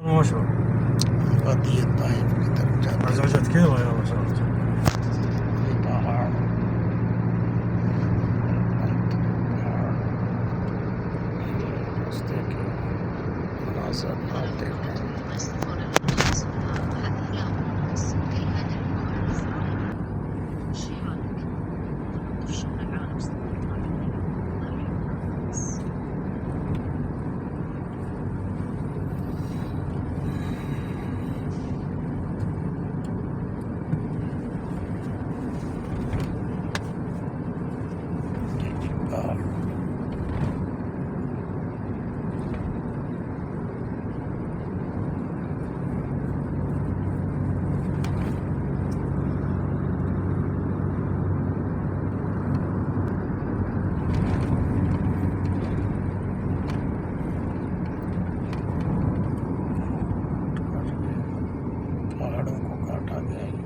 ماشي. وادي الطائف की तरफ जाते हैं। عزوجة كيلو يا ما شاء الله. ये पहाड़ रास्ते के मनाज़र आप देख रहे हैं। पहाड़ों को काटा गया है।